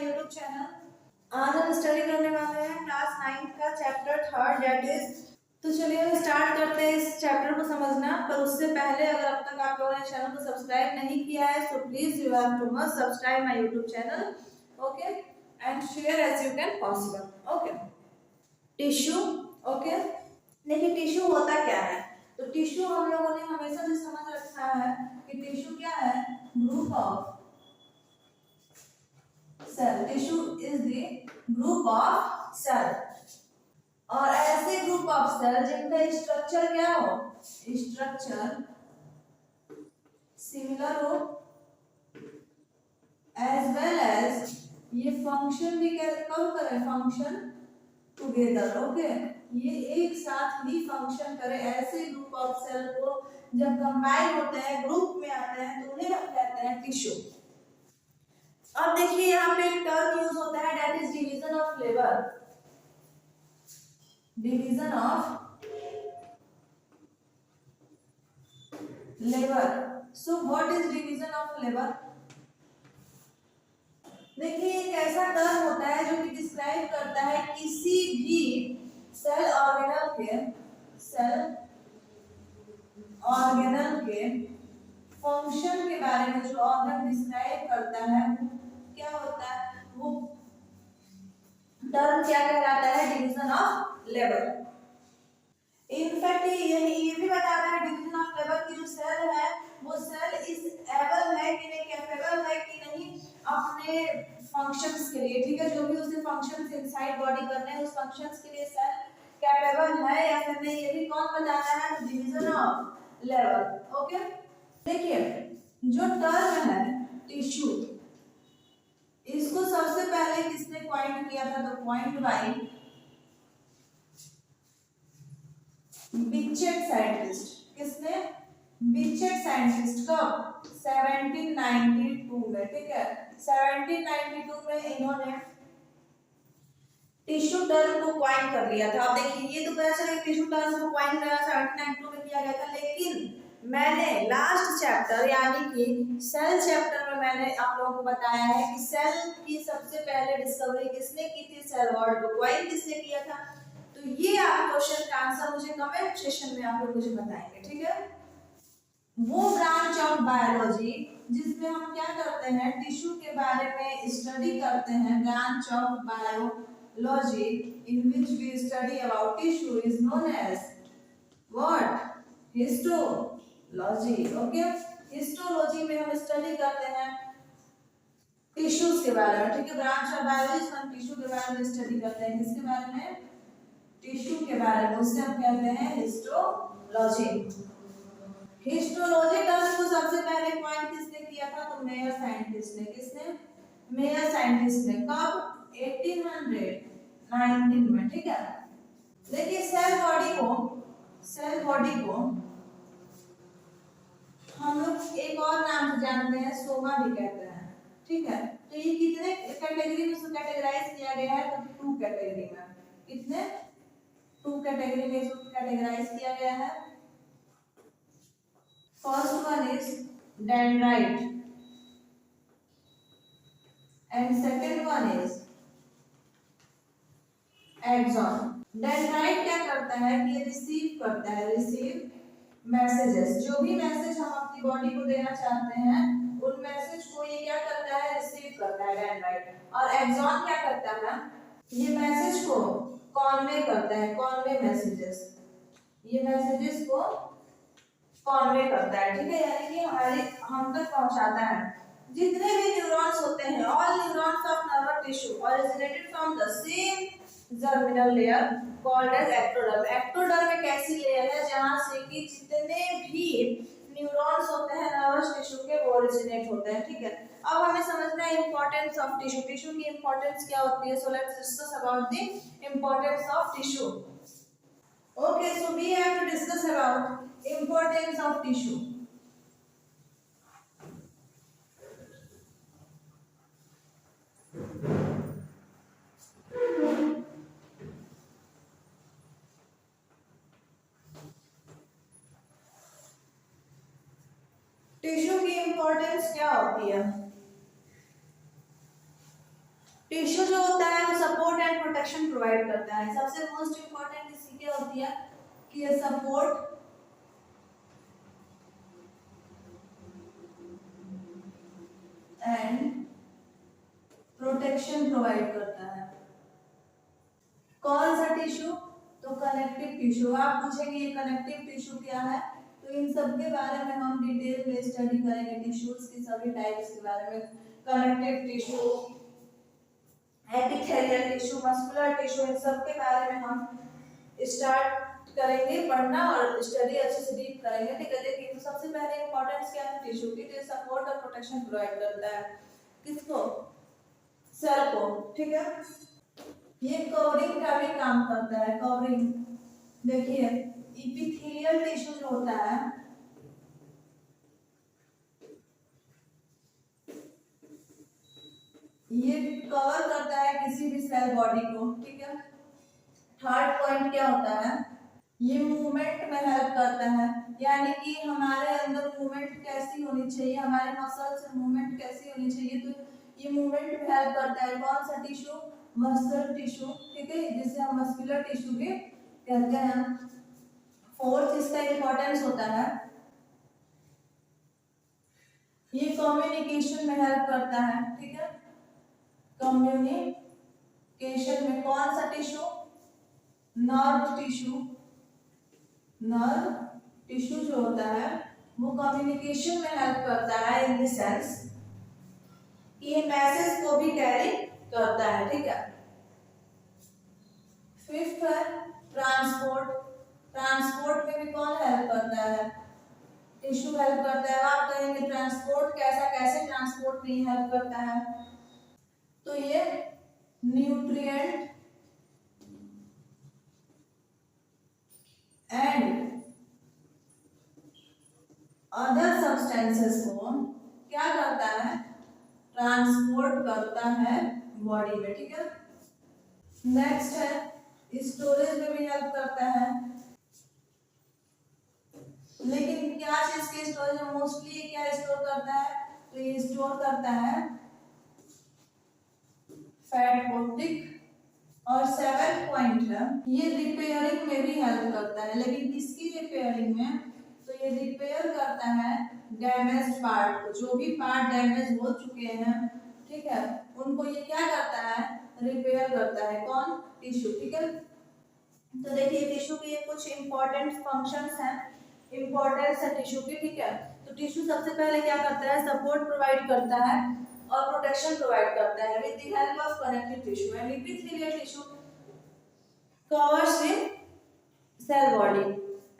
My YouTube channel. आज हम study करने वाले हैं क्लास 9 का चैप्टर 3 दैट इज। तो चलिए हम स्टार्ट करते हैं इस चैप्टर को समझना। पर उससे पहले अगर अब तक आप लोगों ने चैनल को सब्सक्राइब नहीं किया है तो please you have to must subscribe my YouTube channel, okay, and share as you can possible. Okay, tissue. Okay, देखिए टिश्यू होता क्या है। तो टिश्यू हम लोगों ने हमेशा से समझ रखा है कि टिश्यू क्या है, group of cell. Tissue is the group of cell, और ऐसे ग्रुप ऑफ सेल जिनका स्ट्रक्चर क्या हो, स्ट्रक्चर सिमिलर हो, एज वेल एज ये फंक्शन भी कब करे, फंक्शन टुगेदर। ओके, ये एक साथ ही फंक्शन करे। ऐसे ग्रुप ऑफ सेल को जब कंबाइन होते हैं, ग्रुप में आते हैं, तो उन्हें हम कहते हैं टिश्यू। अब देखिए यहाँ पे एक टर्म यूज होता है that is division of labour. Division of labour. So what is division of labour? देखिए एक ऐसा टर्म होता है जो कि डिस्क्राइब करता है किसी भी सेल ऑर्गेनल के फंक्शन के बारे में। जो ऑर्गन डिस्क्राइब करता है क्या होता है, वो टर्म क्या कहलाता है, डिवीजन ऑफ लेबर। इनफैक्ट ये भी बताता है डिवीजन ऑफ लेबर की जो सेल है वो सेल इज एबल है कि नहीं, कैपेबल है कि नहीं अपने फंक्शंस के लिए। ठीक है, जो भी उसे फंक्शंस इनसाइड बॉडी करने हैं उस फंक्शंस के लिए सेल कैपेबल है या फिर नहीं, ये भी कौन बताता है, डिवीजन ऑफ लेबर। ओके, देखिए जो टर्म है टिश्यू, इसको सबसे पहले किसने पॉइंट किया था, तो पॉइंट बाय बिचेट साइंटिस्ट। किसने, बिचेट साइंटिस्ट। कब, 1792 में। ठीक है, 1792 में इन्होंने टिश्यू टर्म को पॉइंट कर लिया था। अब देखिए ये तो पता चला टिश्यू टर्म को पॉइंट करना 1792 में किया गया था, लेकिन मैंने लास्ट चैप्टर यानी कि सेल चैप्टर में मैंने आप लोगों को बताया है कि सेल की सबसे पहले डिस्कवरी किसने की थी, सेल वर्ड को पॉइंट किसने किया था। तो ये आप क्वेश्चन का आंसर मुझे कमेंट सेक्शन में आप लोग मुझे बताएंगे। ठीक है, वो ब्रांच ऑफ बायोलॉजी जिसमें हम क्या करते हैं, टिश्यू के बारे में स्टडी करते हैं, branch of biology in which we study about tissue is known as what, histology. Okay, histology में हम स्टडी करते हैं टिश्यूज के बारे में। ठीक है, ब्रांच ऑफ बायोलॉजी हम टिश्यू के बारे में स्टडी करते हैं, किसके बारे में, टिश्यू के बारे में, उससे हम कहते हैं हिस्टोलॉजी। हिस्टोलॉजी टर्म को सबसे पहले पॉइंट किसने किया था, तो मेयर साइंटिस्ट ने। किसने, मेयर साइंटिस्ट ने। कब, 1819 में। ठीक है, देखिए सेल बॉडी को हम लोग एक और नाम से जानते हैं, सोमा भी कहते हैं। ठीक है, तो ये कितने कैटेगरी में कैटेगराइज किया गया है, तो 2 कैटेगरी में। कितने, 2 कैटेगरी में इसको कैटेगराइज किया गया है। First one is dendrite and second one is axon. Dendrite क्या करता है कि ये रिसीव करता है, रिसीव मैसेजेस। जो भी मैसेज हम अपनी बॉडी को देना चाहते हैं उन मैसेज को ये क्या करता है, रिसीव करता है डेंड्राइट। और एक्सॉन क्या करता है, ये मैसेज को कॉन्वे करता है, कॉन्वे मैसेजेस। ये मैसेजेस को कॉन्वे करता है। ठीक है, यानी कि हमारे हम तक पहुंचाता है। जितने भी न्यूरॉन्स होते हैं, all neurons of nervous tissue originated from the same germinal layer called as ectoderm. Ectoderm एक ऐसी लेयर है जहां से कि जितने भी न्यूरॉन्स होते हैं नर्वस टिश्यू के वो ओरिजिनेट होते हैं। ठीक है, अब हमें समझना है इंपॉर्टेंस ऑफ टिश्यू। टिश्यू की इंपॉर्टेंस क्या होती है, so let's discuss about the importance of tissue. Okay, so we have to discuss about importance of tissue. Tissue की इंपॉर्टेंस क्या होती है, टिश्यू जो होता है वो सपोर्ट एंड प्रोटेक्शन प्रोवाइड करता है। सबसे मोस्ट इंपॉर्टेंट इसकी क्या होती है कि ये सपोर्ट एंड प्रोटेक्शन प्रोवाइड करता है। कौन सा टिश्यू? तो कनेक्टिव टिश्यू। आप पूछेंगे ये कनेक्टिव टिश्यू क्या है, तो इन सब के बारे में हम डिटेल में स्टडी करेंगे, टिश्यूज के सभी टाइप्स के बारे में। Connective tissue, epithelial tissue, muscular tissue, इन सब के बारे में हम स्टार्ट करेंगे पढ़ना और स्टडी अच्छे से डीप करेंगे। ठीक है, देखिए तो सबसे पहले इंपॉर्टेंस क्या है टिश्यू की, तो सपोर्ट और प्रोटेक्शन प्रोवाइड करता है किसको? सेल को। ठीक है, ये कवरिंग का भी काम करता है। कवरिंग देखिए एपिथेलियल टिश्यू जो होता है ये कवर करता है किसी भी सेल बॉडी को। ठीक है, थर्ड पॉइंट क्या होता है, ये मूवमेंट में हेल्प करता है, यानी कि हमारे अंदर मूवमेंट कैसी होनी चाहिए, हमारे मसल्स में मूवमेंट कैसी होनी चाहिए, तो ये मूवमेंट में हेल्प करता है। कौन सा टिश्यू? Muscle tissue. ठीक है, जिसे हम मस्कुलर टिश्यू भी कहते हैं। फोर्थ इसका इंपॉर्टेंस होता है, ये कम्युनिकेशन में हेल्प करता है। ठीक है, कम्युनिकेशन में कौन सा tissue? Nerve tissue. Nerve tissue जो होता है वो कम्युनिकेशन में हेल्प करता है, इन द सेंस ये मैसेज को भी कैरी करता है। ठीक है, फिफ्थ है ट्रांसपोर्ट। ट्रांसपोर्ट में भी कौन हेल्प करता है? टिश्यू हेल्प करता है। आप कहेंगे ट्रांसपोर्ट कैसा, कैसे ट्रांसपोर्ट में हेल्प करता है? तो ये न्यूट्रिएंट एंड अदर सब्सटेंसेस को क्या करता है? ट्रांसपोर्ट करता है बॉडी में। ठीक है, नेक्स्ट है स्टोरेज में भी हेल्प करता है। लेकिन क्या चीज के स्टोरेज में मोस्टली क्या स्टोर करता है? तो ये स्टोर करता है फैट को। ठीक, और सेवेंथ पॉइंट है ये रिपेयरिंग में भी हेल्प करता है। लेकिन किसकी रिपेयरिंग में? तो ये रिपेयर करता है डैमेज पार्ट को, जो भी पार्ट डैमेज हो चुके हैं। ठीक है, उनको ये क्या करता है? रिपेयर करता है। कौन? टिश्यू। ठीक है, तो देखिए टिश्यू के ये कुछ इंपॉर्टेंट फंक्शंस हैं, इंपॉर्टेंस है टिश्यू की। ठीक है, तो टिश्यू सबसे पहले क्या करता है? सपोर्ट प्रोवाइड करता है और प्रोटेक्शन प्रोवाइड करता है with the help of connective tissue. And epithelial tissue covers the cell body,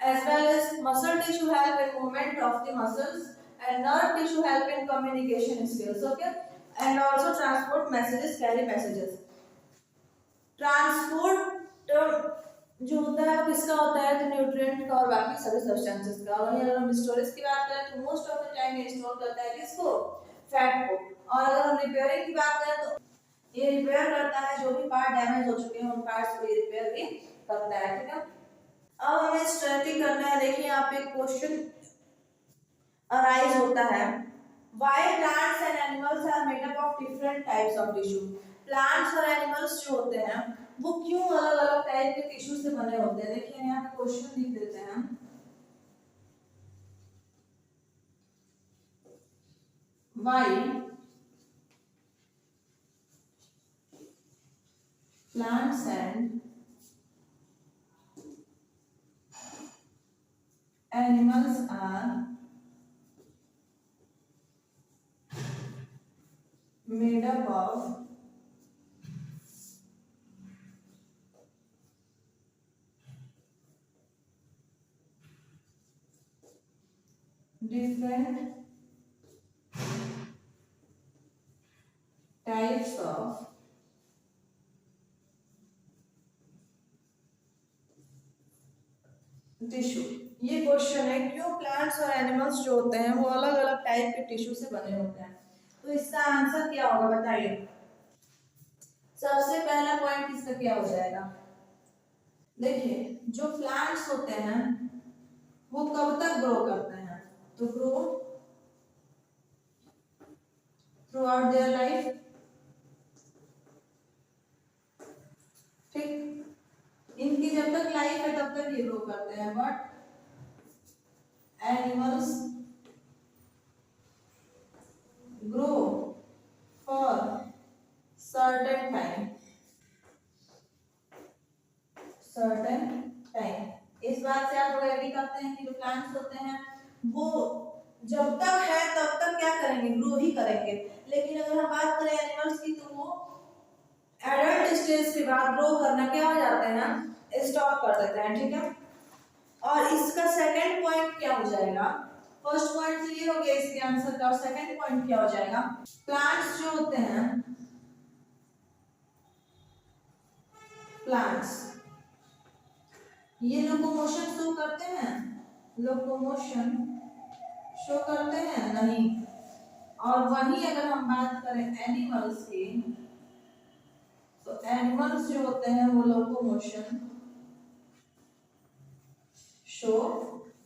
as well as muscle tissue help in movement of the muscles, and nerve tissue help in communication skills. Okay, and also transport messages, carry messages. Transport जो होता है वो किसका होता है? तो nutrient का और बाकी सभी सब्सटेंसेस का। वहीं अगर हम स्टोरेज की बात करें तो मोस्ट ऑफ द टाइम ये स्टोर करता है किसको? फैट को। और अगर हम रिपेयरिंग की बात करें तो ये रिपेयर करता है जो भी पार्ट डैमेज हो चुके हैं उन पार्ट्स को ये रिपेयर भी करता है। ठीक है, अब हमें स्टडी करना है। देखिए यहाँ पे क्वेश्चन अराइज होता है, why plants and animals are made up of different types of tissue. Plants और एनिमल्स जो होते हैं वो क्यों अलग अलग टाइप के टिश्यू से बने होते हैं? देखिए यहाँ पे क्वेश्चन लिख देते हैं, why plants and animals are made up of different types of tissue. ये क्वेश्चन है क्यों प्लांट्स और एनिमल्स जो होते हैं वो अलग अलग टाइप के टिश्यू से बने होते हैं। तो इसका आंसर क्या होगा बताइए? सबसे पहला पॉइंट इसका क्या हो जाएगा? देखिए जो प्लांट्स होते हैं वो कब तक ग्रो करते हैं? तो grow throughout their life. हैं, but animals grow for certain time, certain time. इस बात से आप लोग एग्री करते हैं कि जो प्लांट्स होते हैं वो जब तक है तब तक क्या करेंगे, ग्रो ही करेंगे। लेकिन अगर हम बात करें एनिमल्स की तो वो एडल्ट स्टेज के बाद ग्रो करना क्या हो जाते हैं, स्टॉप कर देते हैं, ठीक है। और इसका सेकंड पॉइंट क्या हो जाएगा, फर्स्ट पॉइंट तो ये हो गया इसके आंसर का, और सेकंड पॉइंट क्या हो जाएगा, प्लांट्स जो होते हैं, प्लांट्स ये लोकोमोशन शो करते हैं, लोकोमोशन शो करते हैं नहीं। और वहीं अगर हम बात करें एनिमल्स की तो एनिमल्स जो होते हैं वो लोकोमोशन शो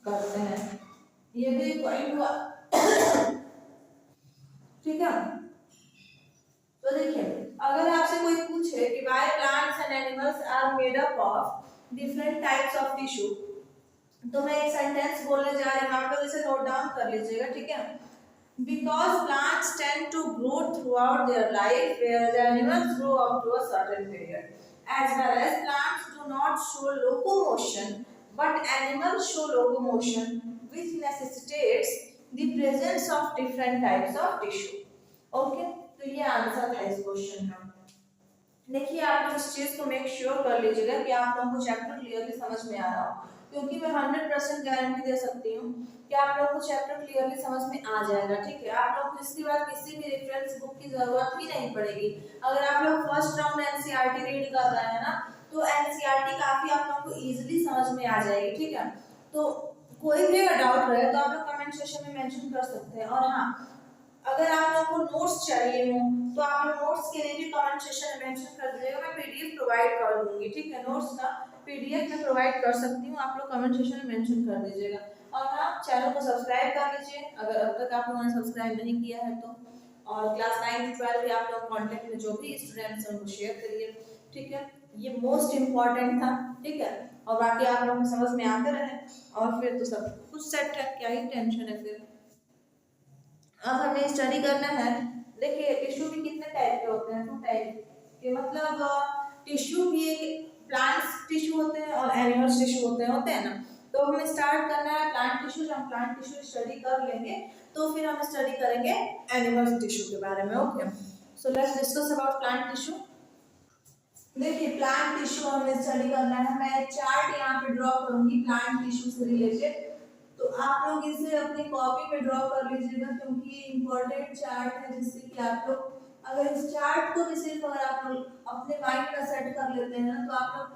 करते हैं। ये भी पॉइंट हुआ, ठीक है। तो देखिए अगर आपसे कोई पूछे कि why plants and animals are made up of different types of tissue, तो मैं एक सेंटेंस बोलने जा रही हूँ, आप लोग इसे नोट डाउन कर लीजिएगा, ठीक है। Because plants tend to grow throughout their life, whereas animals grow up to a certain period. As well as plants do not show locomotion, but animals show locomotion, which necessitates the presence of different types of tissue. Okay, तो ये answer था इस question का। देखिए आप लोग इस चीज को मेक श्योर कर लीजिएगा कि आप लोगों को चैप्टर क्लियरली समझ में आ रहा हो, क्योंकि मैं 100% गारंटी दे सकती हूँ कि आप लोगों को चैप्टर क्लियरली समझ में आ जाएगा, ठीक है। आप लोग को इसके बाद किसी भी रेफरेंस बुक की जरूरत ही नहीं पड़ेगी। अगर आप लोग फर्स्ट राउंड एनसीईआरटी रीड कर रहे हैं ना, तो एनसीईआरटी काफी आप लोगों को इजीली समझ में आ जाएगी, ठीक है। तो कोई भी अगर डाउट रहे तो आप लोग कमेंट सेक्शन में मेंशन कर सकते हैं। और हाँ, अगर आप लोगों को नोट्स चाहिए हो तो आप लोग नोट्स के लिए भी कमेंट सेक्शन में मेंशन कर दीजिएगा, मैं पीडीएफ प्रोवाइड कर दूंगी, ठीक है। नोट्स का पीडीएफ में प्रोवाइड कर सकती हूँ, आप लोग कमेंट सेक्शन में मेंशन कर दीजिएगा। और हाँ, चैनल को सब्सक्राइब कर लीजिए अगर अब तक आप लोगों ने सब्सक्राइब नहीं किया है तो। और क्लास 9 से 12 भी आप लोग कांटेक्ट में जो भी स्टूडेंट्स हैं उनको शेयर करिए, ठीक है। ये मोस्ट इंपॉर्टेंट था, ठीक है। और बाकी आप लोगों को समझ में आते रहे और फिर तो सब कुछ सेट है, क्या ही टेंशन है फिर। अब हमें स्टडी करना है। देखिए टिश्यू भी कितने टाइप के होते हैं, 2 टाइप के, मतलब टिश्यू भी एक प्लांट्स टिश्यू होते हैं और एनिमल्स टिश्यू होते हैं ना। तो हमें स्टार्ट करना है प्लांट टिश्यू। जब हम प्लांट टिश्यू स्टडी कर लेंगे तो फिर हम स्टडी करेंगे एनिमल्स टिश्यू के बारे में। Okay, so let's discuss about plant tissue. देखिए प्लांट टिश्यू हमें स्टडी करना है। मैं एक चार्ट यहाँ पे ड्रॉ करूंगी प्लांट टिश्यू से रिलेटेड, तो आप लोग इसे अपनी कॉपी में ड्रॉ कर लीजिएगा, क्योंकि ये इम्पोर्टेंट चार्ट है, जिससे कि आप लोग अगर इस चार्ट को भी सिर्फ अगर आप लोग अपने माइंड में सेट कर लेते हैं ना, तो आप लोग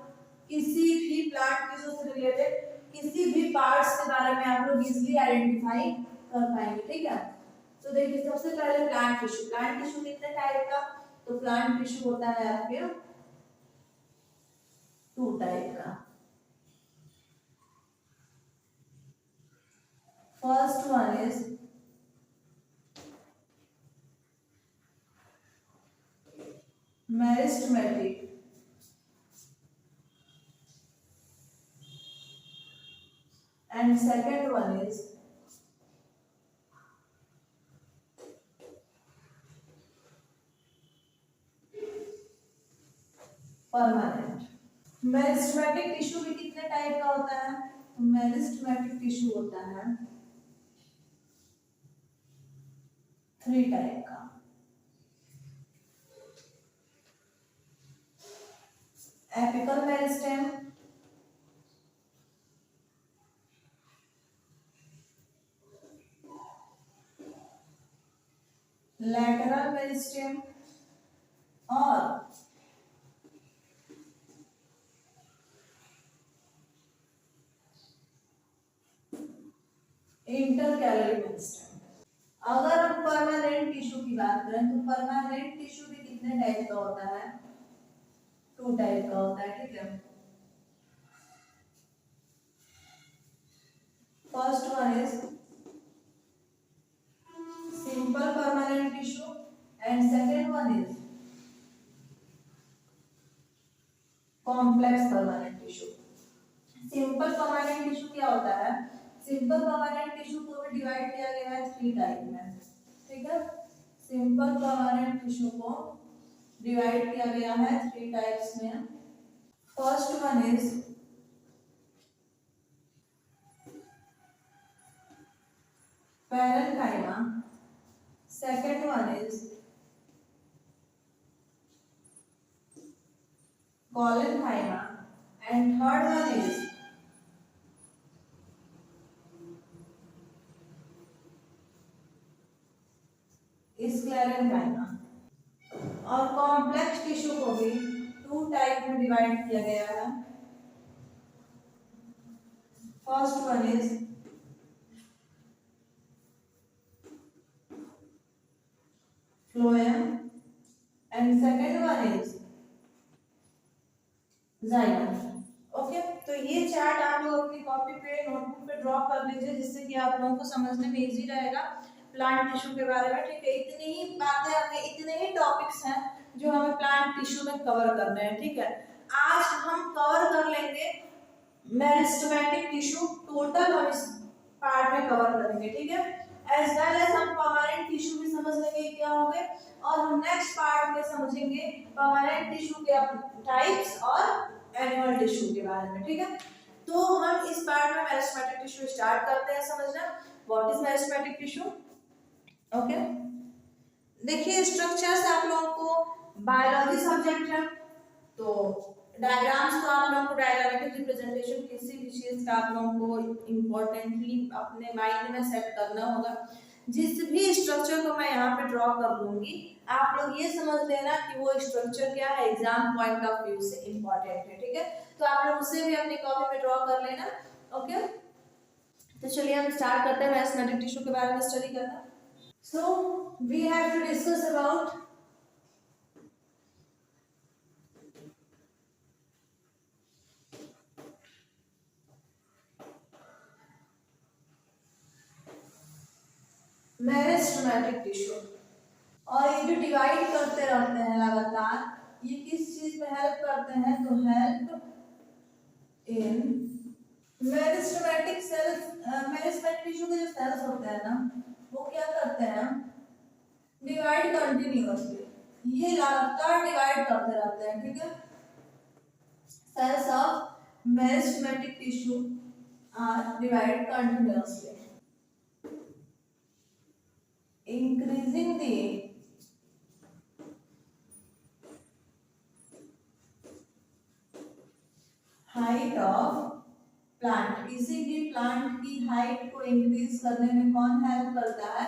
किसी भी प्लांट टिश्यू से रिलेटेड किसी भी पार्ट्स के बारे में आप लोग इजीली आइडेंटिफाई कर पाएंगे, ठीक है। तो देखिए सबसे पहले प्लांट टिश्यू। प्लांट टिश्यू कितने टाइप का, तो प्लांट टिश्यू होता है आपके 2 टाइप का। First one is meristematic and second one is permanent। Meristematic tissue भी कितने टाइप का होता है, मेरिस्टेमेटिक टिश्यू होता है 3 टाइप का। एपिकल मेरिस्टेम, लैटरल मेरिस्टेम और इंटरकैलरी मेरिस्टेम। अगर हम परमानेंट टिश्यू की बात करें तो परमानेंट टिश्यू भी कितने टाइप का होता है, 2 टाइप का होता है, ठीक है। First one is simple permanent tissue and second one is complex permanent tissue. Simple simple permanent tissue क्या होता है? सिंपल परमानेंट टिश्यू को भी डिवाइड किया गया है 3 टाइप में, ठीक है। सिंपल परमानेंट टिश्यू को डिवाइड किया गया है 3 टाइप्स में। First one is parenchyma, second one is collenchyma, and third one is sclerenchyma। और कॉम्प्लेक्स टिश्यू को भी 2 टाइप में डिवाइड किया गया है। First one is phloem and second one is xylem। Okay, तो ये चार्ट आप लोग अपनी कॉपी पे नोटबुक पे ड्रॉ कर लीजिए, जिससे कि आप लोगों को समझने में इजी रहेगा प्लांट टिश्यू के बारे में, ठीक है। इतनी ही बातें हमें, इतने ही टॉपिक्स हैं जो हमें प्लांट टिश्यू में कवर करने हैं, ठीक है। आज हम कवर कर लेंगे मेरिस्टेमेटिक टिश्यू, टोटल हम इस पार्ट में कवर करेंगे, ठीक है। एज वेल एज हम परमानेंट टिश्यू भी समझ लेंगे क्या होंगे, और हम नेक्स्ट पार्ट में समझेंगे परमानेंट टिश्यू के टाइप्स और एनिमल टिश्यू के बारे में, ठीक है। तो हम इस पार्ट में मेरिस्टेमेटिक टिश्यू स्टार्ट करते हैं समझना। What is meristematic tissue? Okay, देखिए स्ट्रक्चर्स आप लोगों को बायोलॉजी सब्जेक्ट है, तो डायग्राम्स तो आप लोगों को डायग्रामेटिक रिप्रेजेंटेशन किसी भी चीज का आप लोगों को इम्पोर्टेंटली अपने माइंड में सेट करना होगा। जिस भी स्ट्रक्चर को मैं यहाँ पे ड्रॉ कर लूंगी, आप लोग ये समझ लेना कि वो स्ट्रक्चर क्या है, एग्जाम पॉइंट ऑफ व्यू से इम्पोर्टेंट है, ठीक है। तो आप लोग उसे भी अपनी कॉपी में ड्रॉ कर लेना। ओके, तो चलिए हम स्टार्ट करते हैं मेरिस्टेमेटिक टिश्यू के बारे में स्टडी करना। So we have to discuss about meristematic tissue. और ये जो डिवाइड करते रहते हैं लगातार, ये किस चीज में हेल्प करते हैं? तो help in meristematic cells. Meristematic tissue के जो सेल्स होते हैं ना, वो क्या करते हैं? डिवाइड कंटिन्यूअसली, ये लगातार डिवाइड करते रहते हैं, ठीक है। Cells of meristematic tissue are divide continuously, increasing the height of plant। किसी भी प्लांट की हाइट को इंक्रीज करने में कौन हेल्प करता है?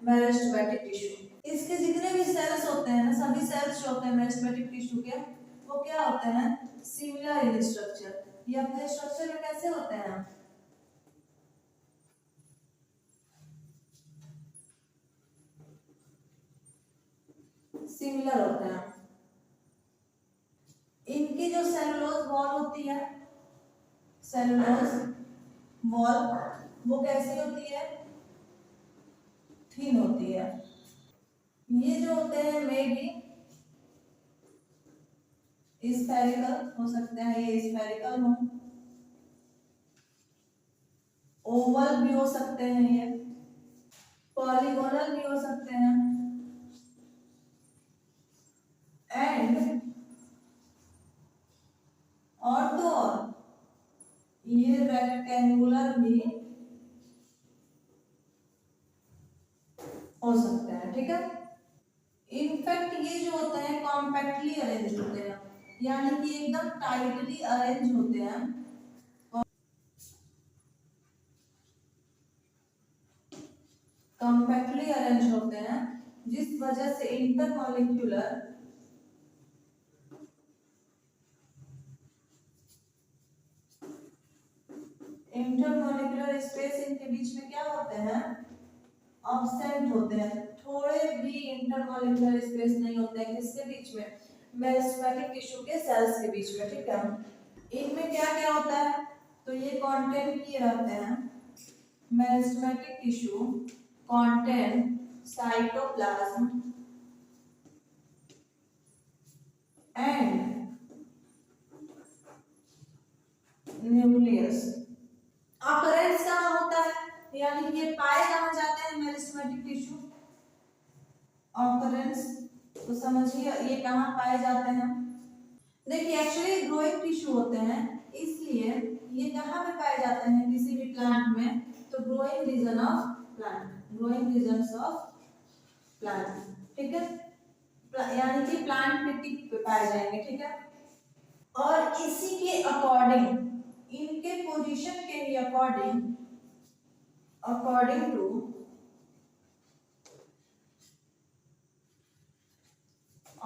Meristematic tissue. इसके जितने भी सेल्स होते हैं ना, सभी सेल्स जो होते हैं मेरिस्टेमेटिक टिश्यू के, वो क्या होते हैं? Similar in structure. ये अपने स्ट्रक्चर में कैसे होते हैं? सिमिलर होते हैं। इनकी जो सेलुलोज वॉल होती है, सेलुलोज वॉल, वो कैसी होती है? थिन होती है। ये जो होते हैं मे बी स्फेरिकल हो सकते हैं, ये स्फेरिकल हो, ओवल भी हो सकते हैं, ये पॉलीगोनल भी हो सकते हैं, एंड और तो और ये रेक्टेंगुलर भी हो सकते हैं, ठीक है। इनफैक्ट ये जो होते हैं कॉम्पैक्टली अरेंज होते हैं, यानी कि एकदम टाइटली अरेंज होते हैं। कॉम्पैक्टली अरेंज होते हैं, जिस वजह से इंटरमॉलिक्यूलर स्पेस इनके बीच में क्या होते हैं? ऑब्सेंट होते हैं। थोड़े भी इंटरमॉलिक्यूलर स्पेस नहीं होते हैं किसके बीच में? मेरिस्टेमेटिक टिश्यू के सेल्स के बीच में, ठीक है। इनमें क्या क्या होता है? तो ये कंटेंट किए रहते हैं, meristematic tissue content cytoplasm and nucleus. तो समझिए ये कहाँ पाए जाते हैं। देखिए एक्चुअली ग्रोइंग टिश्यू होते हैं, इसलिए ये कहाँ पे पाए जाते हैं किसी भी प्लांट में, तो growing region of plant, growing region of plant, ठीक है, यानी कि प्लांट के टिप पे पाए जाएंगे, ठीक है। और इसी के अकॉर्डिंग, इनके पोजीशन के ही अकॉर्डिंग, अकॉर्डिंग टू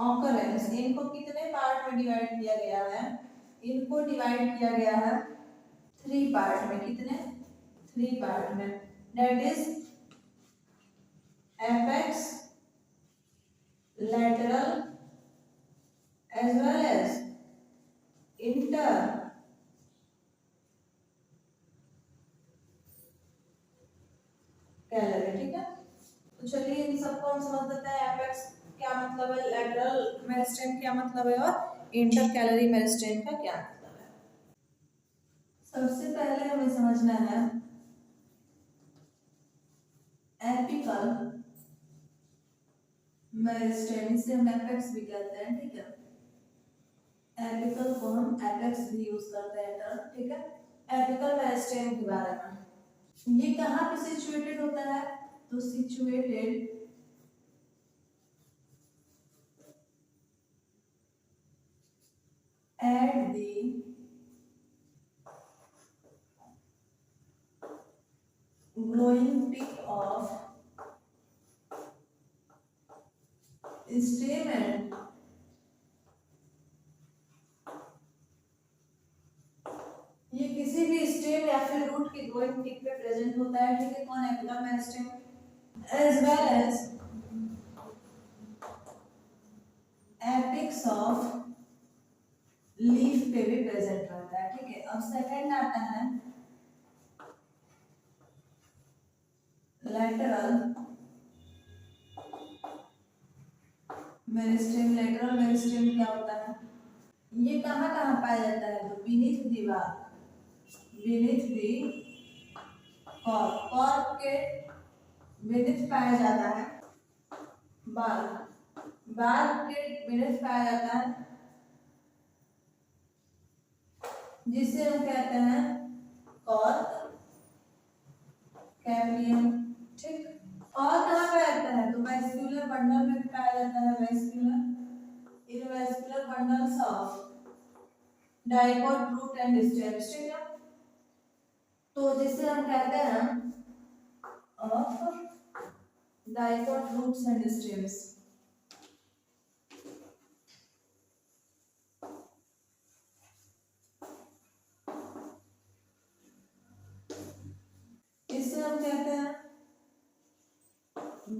ऑकरेंस, इनको कितने पार्ट में डिवाइड किया गया है, इनको डिवाइड किया गया है 3 पार्ट में, कितने 3 पार्ट में, that is apex, lateral as well as inter calorie, ठीक है। तो चलिए इन सबको हम समझ लेते हैं, एपेक्स क्या मतलब है, लेटरल मेरिस्टेम क्या मतलब है, और इंटर कैलरी मेरिस्टेम का क्या मतलब है। सबसे पहले हमें समझना है एपिकल मेरिस्टेम, इसे हम एपेक्स भी कहते हैं, ठीक है। एपिकल को हम एपेक्स भी यूज करते हैं टर्म, ठीक है। एपिकल मेरिस्टेम के बारे में, ये कहाँ पे सिचुएटेड होता है, तो situated at the growing tip of stem and ये किसी भी स्टेम या फिर रूट की ग्रोइंग टिप पे प्रेजेंट होता है, ठीक है। कौन है, apical meristem, as well as apex of leaf पे भी प्रेजेंट रहता है, ठीक है। अब सेकंड आता है लेटरल मेरिस्टेम। लेटरल मेरिस्टेम क्या होता है, ये कहाँ कहाँ पाया जाता है, तो बीनीथ दीवार, बीनीथ दी कॉर्प, कॉर्प के बीनीथ पाया जाता है, बाल, बाल के बीनीथ पाया जाता है, जिसे हम कहते हैं कॉर्प कैम्बियम, ठीक। और कहाँ पाया जाता है, तो वेस्क्यूलर बंडल में भी पाया जाता है, वेस्क्यूलर इरवेस्क्यूलर bundles of dicot root and stems, ठीक है। तो जिसे हम कहते हैं of dicot roots and stems. इसे हम कहते हैं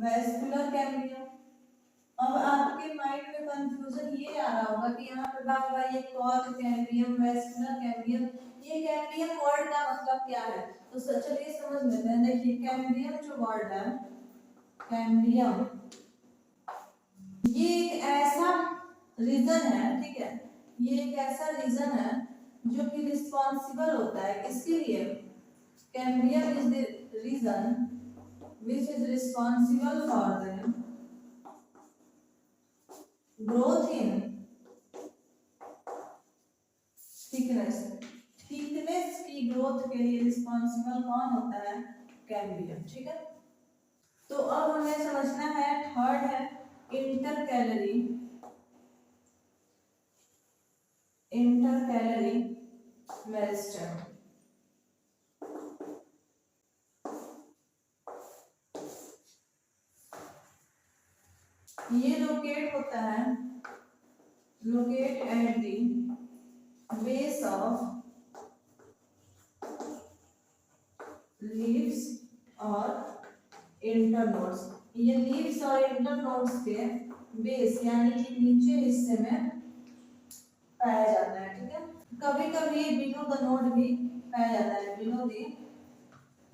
वेस्कुलर कैम्बियम। अब आपके माइंड में कंफ्यूजन ये आ रहा होगा कि यहाँ पे बार बार ये कॉर्क कैम्बियम, वेस्कुलर कैम्बियम, ये कैम्बियम वर्ड का मतलब क्या है, तो चलिए समझ लेते हैं। देखिए कैम्बियम जो वर्ड है, कैम्बियम ये एक ऐसा रीजन है, ठीक है, ये एक ऐसा रीजन है जो कि रिस्पॉन्सिबल होता है इसके लिए। Cambium is the region which is responsible for the growth in thickness, thickness की ग्रोथ के लिए रिस्पॉन्सिबल कौन होता है, कैम्बियम, ठीक है। तो अब हमें समझना है, थर्ड है inter calorie, inter calorie meristem. ये लोकेट होता है, locate at the base of leaves और इंटरनोड्स। ये लीव्स और इंटरनोड्स के बेस यानी कि नीचे हिस्से में पाया जाता है, ठीक है। कभी कभी बिलो द नोड भी पाया जाता है, बिलो दी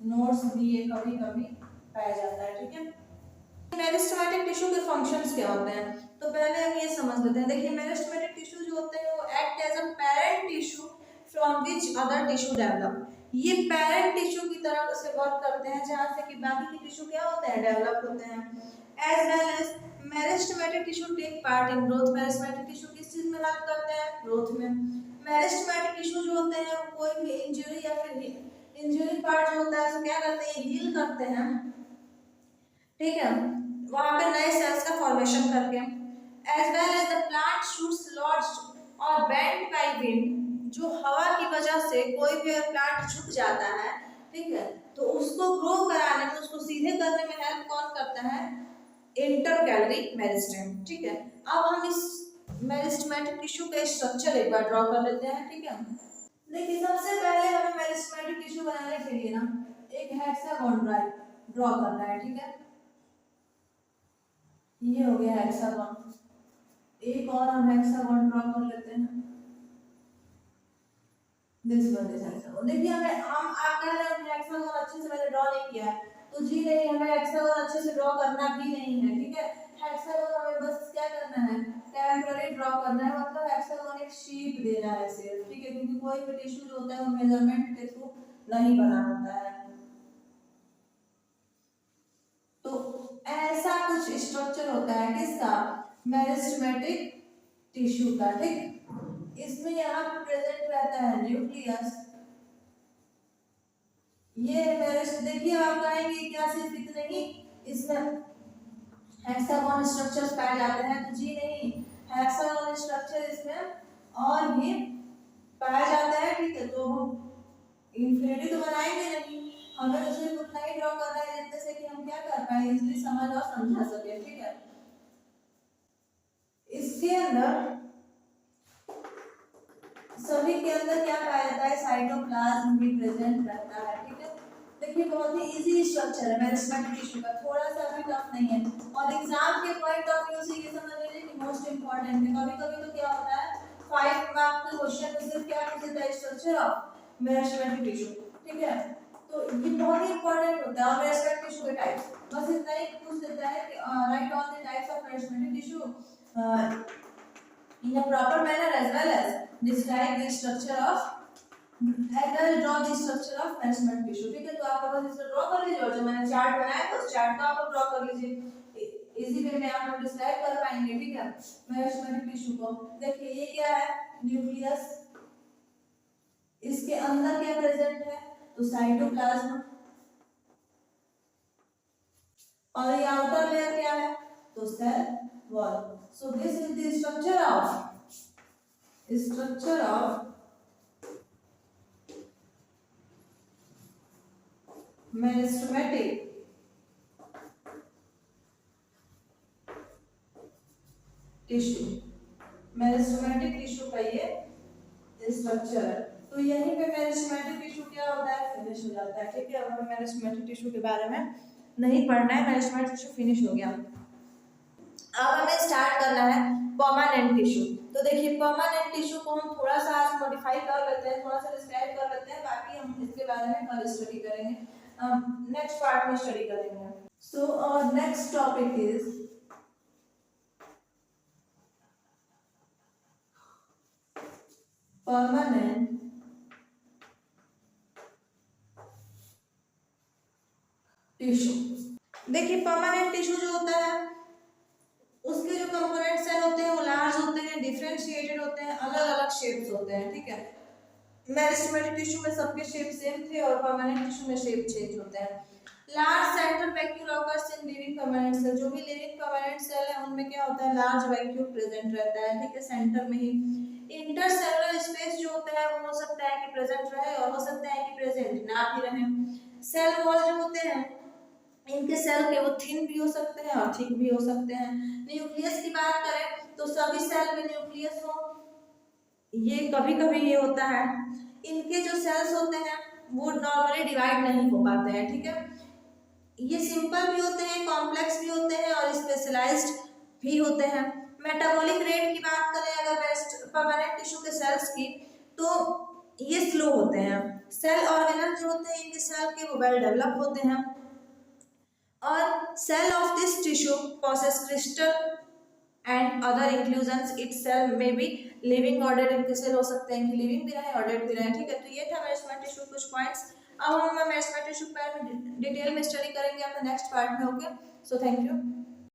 नोड्स भी ये कभी कभी पाया जाता है, ठीक है। मेरिस्टेमेटिक टिश्यू के फंक्शंस क्या होते हैं, तो पहले हम ये समझ लेते हैं। देखिए मेरिस्टेमेटिक टिश्यू जो होते हैं वो act as a parent tissue from which other tissue develop. ये पेरेंट टिश्यू की तरह से वर्क करते हैं, जहाँ से कि बाकी के टिश्यू क्या होते हैं, डेवलप होते हैं। As well as meristematic tissue take part in growth. Meristematic tissue किस चीज में हेल्प करते हैं? ग्रोथ में। मेरिस्टेमेटिक टिश्यू जो होते हैं कोई भी इंजरी या फिर इंजरी पार्ट जो होता है उसको क्या करते हैं? हील करते हैं, ठीक है, वहां पे नए सेल्स का फॉर्मेशन करके। As well as the plant shoots launched और बेंट बाय विंड, जो हवा की वजह से कोई भी प्लांट झुक जाता है, ठीक है, तो उसको ग्रो कराने में, उसको सीधे करने में हेल्प कौन करता है? इंटरकैलरी मेरिस्टेम, ठीक है। अब हम इस मेरिस्टेमेटिक टिश्यू का स्ट्रक्चर एक बार ड्रॉ कर लेते हैं, ठीक है। देखिए सबसे पहले हमें मेरिस्टेमेटिक टिश्यू बनाने के लिए ना एक हेक्सागोन ड्रॉ करना है, ठीक है। ये हो गया हेक्सागोन। एक और हम हेक्सागोन ड्रॉ कर लेते हैं, दिस वन इज हेक्सागोन। देखिए हम आप कह रहे हैं हेक्सागोन अच्छे से मैंने ड्रॉ नहीं किया है, तो जी नहीं, हमें हेक्सागोन अच्छे से ड्रॉ करना भी नहीं है, ठीक है। हेक्सागोन हमें बस क्या करना है? टेम्पररी ड्रॉ करना है, मतलब हेक्सागोन एक शेप देना है सिर्फ, ठीक है, क्योंकि कोई भी टिश्यू जो होता है वो मेजरमेंट के थ्रू नहीं बना होता है। तो ऐसा कुछ स्ट्रक्चर होता है किसका? मेरिस्टेमेटिक टिश्यू का, ठीक। इसमें यहाँ पे प्रेजेंट रहता है न्यूक्लियस। ये देखिए आप कहेंगे क्या सिर्फ इतने ही इसमें हेक्सागोन स्ट्रक्चर्स पाए जाते हैं? तो जी नहीं, हेक्सागोन स्ट्रक्चर इसमें और भी पाया जाता है, ठीक है। तो हम इन्फिनिटी तो बनाएंगे नहीं, हमें तो सिर्फ उतना ही ड्रॉ करना है जितने से कि हम क्या कर पाए, इजीली समझ और समझा सके, ठीक है। इसके अंदर सभी के अंदर क्या पाया जाता है? साइटोप्लाज्म भी प्रेजेंट रहता है, ठीक है। देखिए बहुत ही इजी स्ट्रक्चर है मेरिस्टेमेटिक टिश्यू का, थोड़ा सा भी टफ नहीं है, और एग्जाम के पॉइंट ऑफ व्यू से ये समझ लीजिए कि मोस्ट इंपॉर्टेंट है। कभी-कभी तो क्या होता है 5 मार्क के क्वेश्चन में सिर्फ क्या पूछ देता है? स्ट्रक्चर ऑफ मेरिस्टेमेटिक टिश्यू, ठीक है। तो ये बहुत ही इंपॉर्टेंट होता है। और मेरिस्टेमेटिक टिश्यू के टाइप्स बस इतना ही पूछ देता है कि right on the types of meristematic tissue in a proper manner as well as describe the structure of draw the structure of measurement tissue, ठीक है। तो आप बस इसे ड्रॉ कर लीजिए, और जो मैंने चार्ट बनाया है उस चार्ट को आप ड्रॉ कर लीजिए, इजी वे में आप लोग डिस्क्राइब कर पाएंगे, ठीक है, मेरिस्टेमेटिक टिश्यू को। देखिए ये क्या है? न्यूक्लियस। इसके अंदर क्या प्रेजेंट है? तो साइटोप्लाज्म। और ये आउटर लेयर क्या है? तो cell wall. So this is the structure of meristematic tissue. Meristematic tissue का ये स्ट्रक्चर है। तो यहीं पे मेरिस्टेमेटिक टिश्यू क्या होता है? फिनिश हो जाता है, ठीक है। अब हमें मेरिस्टेमेटिक टिश्यू के बारे में नहीं पढ़ना है, मेरिस्टेमेटिक टिश्यू फिनिश हो गया। अब हमें स्टार्ट करना है परमानेंट टिश्यू। तो देखिए परमानेंट टिश्यू को हम थोड़ा सा आज मॉडिफाई कर लेते हैं, थोड़ा सा डिस्क्राइब कर लेते हैं, बाकी हम इसके बारे में कल स्टडी करेंगे, नेक्स्ट पार्ट में स्टडी करेंगे। So our next topic is permanent tissue. देखिए परमानेंट टिश्यू जो होता है उसके जो कंपोनेंट सेल होते हैं वो लार्ज होते हैं, डिफरेंशिएटेड होते हैं, अलग अलग शेप्स होते हैं, ठीक है। मेरिस्टेमेटिक टिश्यू में सबके शेप सेम थे और परमानेंट टिश्यू में शेप चेंज होते हैं। Large central vacuole occurs in living permanent cell. जो भी लिविंग परमानेंट सेल है उनमें क्या होता है? लार्ज वैक्यूल प्रेजेंट रहता है, ठीक है, सेंटर में ही। इंटरसेलुलर स्पेस जो होता है वो हो सकता है कि प्रेजेंट रहे और हो सकता है कि प्रेजेंट ना भी रहे। सेल वॉल जो होते हैं इनके सेल के वो थिन भी हो सकते हैं और थिक भी हो सकते हैं। न्यूक्लियस की बात करें तो सभी सेल में न्यूक्लियस हो, ये कभी कभी ये होता है। इनके जो सेल्स होते हैं वो नॉर्मली डिवाइड नहीं हो पाते हैं, ठीक है। ये सिंपल भी होते हैं, कॉम्प्लेक्स भी होते हैं और स्पेशलाइज्ड भी होते हैं। मेटाबॉलिक रेट की बात करें अगर परमानेंट टिश्यू के सेल्स की, तो ये स्लो होते हैं। सेल ऑर्गेनल जो होते हैं इनके सेल के वो वेल डेवलप होते हैं। और cell of this tissue possess crystal and other inclusions. Its cell may be living or dead. इनके सेल हो सकते हैं कि लिविंग भी रहे और डेड भी रहे, ठीक है। तो ये था मेरिस्टेमेटिक टिश्यू कुछ पॉइंट्स। अब हम मेरिस्टेमेटिक टिश्यू पर डिटेल में स्टडी करेंगे अपने नेक्स्ट पार्ट में, ओके। So thank you.